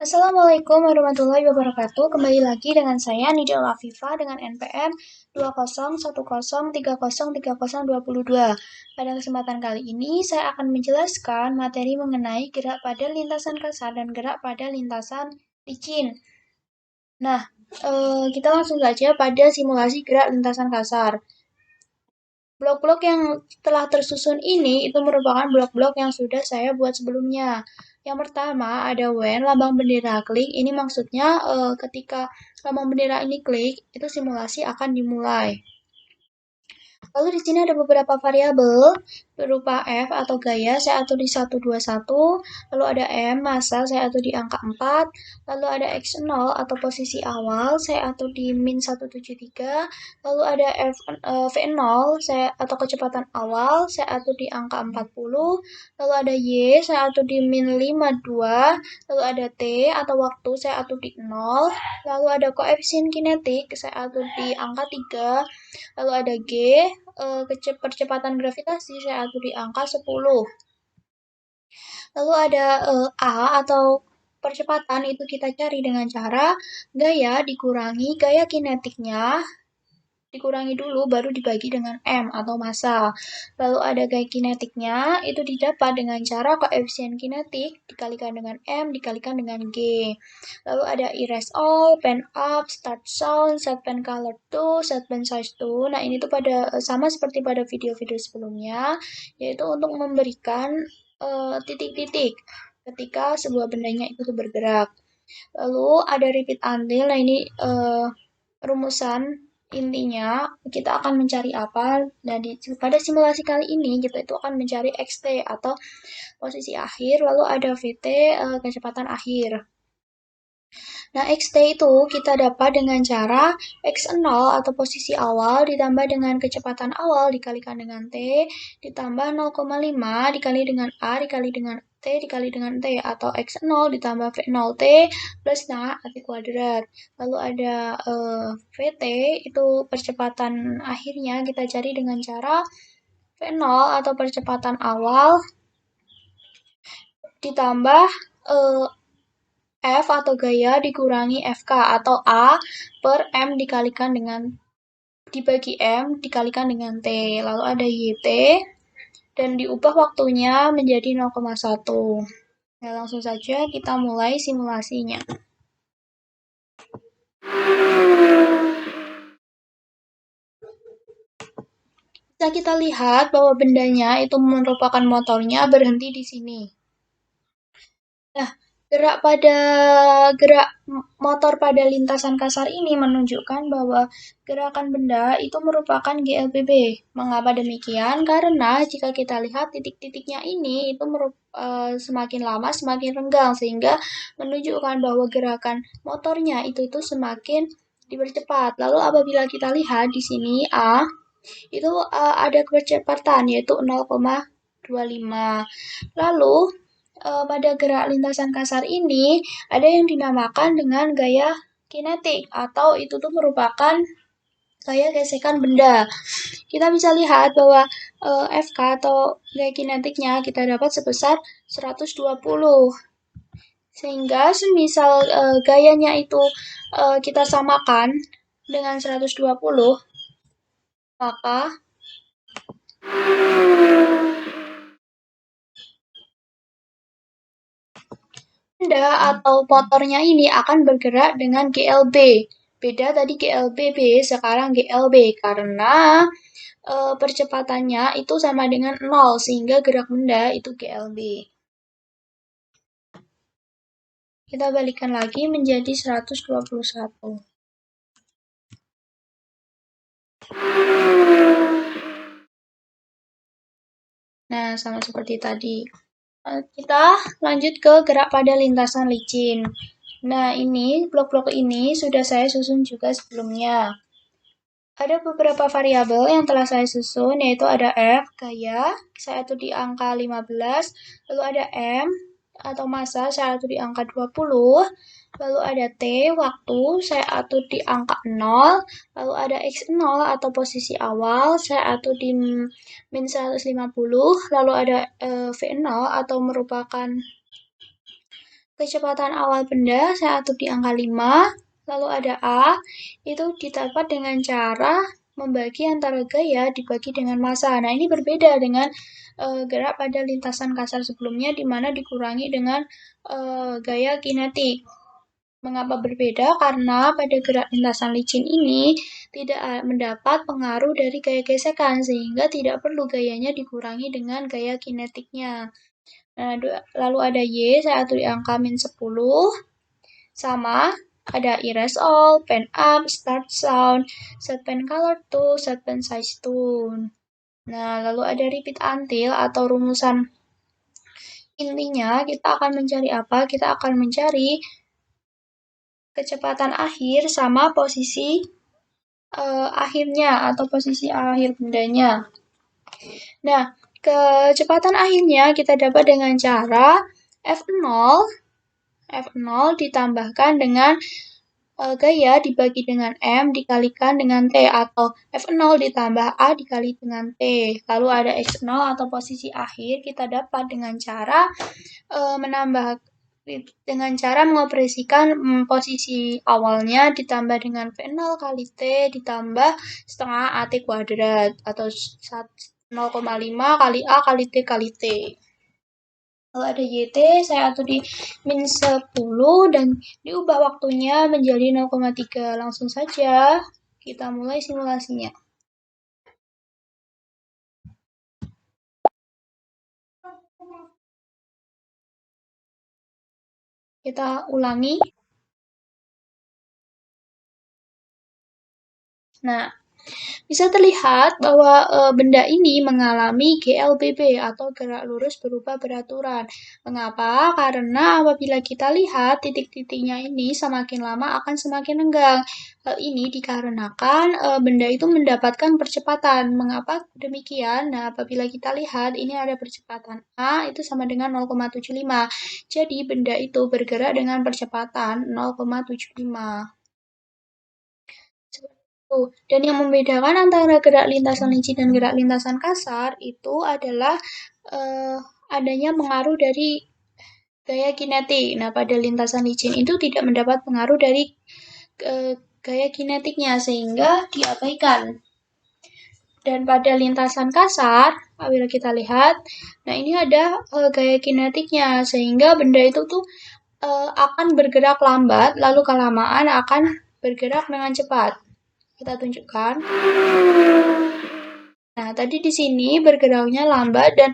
Assalamualaikum warahmatullahi wabarakatuh. Kembali lagi dengan saya Nidal Afifa dengan NPM 201030303022. Pada kesempatan kali ini saya akan menjelaskan materi mengenai gerak pada lintasan kasar dan gerak pada lintasan licin. Nah, kita langsung saja pada simulasi gerak lintasan kasar. Blok-blok yang telah tersusun ini itu merupakan blok-blok yang sudah saya buat sebelumnya. Yang pertama ada when lambang bendera klik. Ini maksudnya ketika lambang bendera ini klik, itu simulasi akan dimulai. Lalu di sini ada beberapa variabel berupa F atau gaya, saya atur di 121, lalu ada M, massa, saya atur di angka 4, lalu ada X0 atau posisi awal, saya atur di min 173, lalu ada V0 saya atau kecepatan awal, saya atur di angka 40, lalu ada Y, saya atur di min 52, lalu ada T atau waktu, saya atur di 0, lalu ada koefisien kinetik, saya atur di angka 3, lalu ada G, percepatan gravitasi saya atur di angka 10. Lalu ada A atau percepatan itu kita cari dengan cara gaya dikurangi gaya kinetiknya, dikurangi dulu baru dibagi dengan M atau massa. Lalu ada gaya kinetiknya itu didapat dengan cara koefisien kinetik dikalikan dengan M dikalikan dengan G. Lalu ada erase all, pen up, start sound, set pen color to, set pen size to. Nah, ini tuh pada sama seperti pada video-video sebelumnya, yaitu untuk memberikan titik-titik ketika sebuah bendanya itu bergerak. Lalu ada repeat until. Nah, ini rumusan intinya kita akan mencari apa. Nah, pada simulasi kali ini kita itu akan mencari xt atau posisi akhir, lalu ada vt kecepatan akhir. Nah, xt itu kita dapat dengan cara x0 atau posisi awal ditambah dengan kecepatan awal dikalikan dengan t ditambah 0,5 dikali dengan a dikali dengan t dikali dengan t atau x0 ditambah v0t plus t kuadrat. Lalu ada vt itu percepatan akhirnya kita cari dengan cara v0 atau percepatan awal ditambah F atau gaya dikurangi FK atau A per M dikalikan dengan dibagi M dikalikan dengan T. Lalu ada YT dan diubah waktunya menjadi 0,1. Nah, langsung saja kita mulai simulasinya. Bisa kita lihat bahwa bendanya itu merupakan motornya berhenti di sini. Nah, gerak motor pada lintasan kasar ini menunjukkan bahwa gerakan benda itu merupakan GLBB. Mengapa demikian? Karena jika kita lihat titik-titiknya ini itu semakin lama semakin renggang sehingga menunjukkan bahwa gerakan motornya itu semakin dipercepat. Lalu apabila kita lihat di sini A itu ada kecepatan yaitu 0,25. Lalu pada gerak lintasan kasar ini ada yang dinamakan dengan gaya kinetik atau itu tuh merupakan gaya gesekan benda. Kita bisa lihat bahwa FK atau gaya kinetiknya kita dapat sebesar 120. Sehingga semisal gayanya itu kita samakan dengan 120, maka benda atau motornya ini akan bergerak dengan GLB. Beda tadi GLBB, sekarang GLB karena percepatannya itu sama dengan 0 sehingga gerak benda itu GLB. Kita balikan lagi menjadi 121. Nah, sama seperti tadi. Kita lanjut ke gerak pada lintasan licin. Nah, ini blok-blok ini sudah saya susun juga sebelumnya. Ada beberapa variabel yang telah saya susun, yaitu ada F, gaya, saya atur di angka 15, lalu ada M, atau massa, saya atur di angka 20, lalu ada T, waktu, saya atur di angka 0, lalu ada X0 atau posisi awal, saya atur di min 150, lalu ada V0 atau merupakan Kecepatan awal benda saya atur di angka 5, lalu ada A, itu didapat dengan cara membagi antara gaya dibagi dengan massa. Nah, ini berbeda dengan gerak pada lintasan kasar sebelumnya, di mana dikurangi dengan gaya kinetik. Mengapa berbeda? Karena pada gerak lintasan licin ini tidak mendapat pengaruh dari gaya gesekan, sehingga tidak perlu gayanya dikurangi dengan gaya kinetiknya. Nah, lalu ada Y, saya atur di angka -10, sama ada erase all, pen up, start sound, set pen color to, set pen size to. Nah, lalu ada repeat until atau rumusan intinya kita akan mencari apa? Kita akan mencari kecepatan akhir sama posisi akhirnya atau posisi akhir bendanya. Nah, kecepatan akhirnya kita dapat dengan cara F0 ditambahkan dengan gaya dibagi dengan M dikalikan dengan T, atau F0 ditambah A dikali dengan T. Lalu ada X0 atau posisi akhir kita dapat dengan cara mengoperasikan posisi awalnya ditambah dengan V0 kali T ditambah setengah AT kuadrat, atau 0,5 kali A kali T kali T. Kalau ada YT, saya atur di -10 dan diubah waktunya menjadi 0,3. Langsung saja kita mulai simulasinya. Kita ulangi. Nah, bisa terlihat bahwa benda ini mengalami GLBB atau gerak lurus berubah beraturan. Mengapa? Karena apabila kita lihat titik-titiknya ini semakin lama akan semakin renggang. Hal ini dikarenakan benda itu mendapatkan percepatan. Mengapa demikian? Nah, apabila kita lihat ini ada percepatan A itu sama dengan 0,75. Jadi benda itu bergerak dengan percepatan 0,75. Dan yang membedakan antara gerak lintasan licin dan gerak lintasan kasar itu adalah adanya pengaruh dari gaya kinetik. Nah, pada lintasan licin itu tidak mendapat pengaruh dari gaya kinetiknya sehingga diabaikan. Dan pada lintasan kasar, apabila kita lihat, nah ini ada gaya kinetiknya sehingga benda itu tuh akan bergerak lambat, lalu kelamaan akan bergerak dengan cepat. Kita tunjukkan. Nah, tadi di sini bergeraknya lambat dan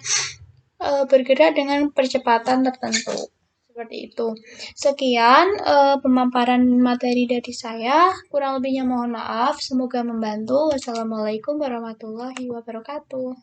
bergerak dengan percepatan tertentu. Seperti itu. Sekian pemaparan materi dari saya. Kurang lebihnya mohon maaf. Semoga membantu. Wassalamualaikum warahmatullahi wabarakatuh.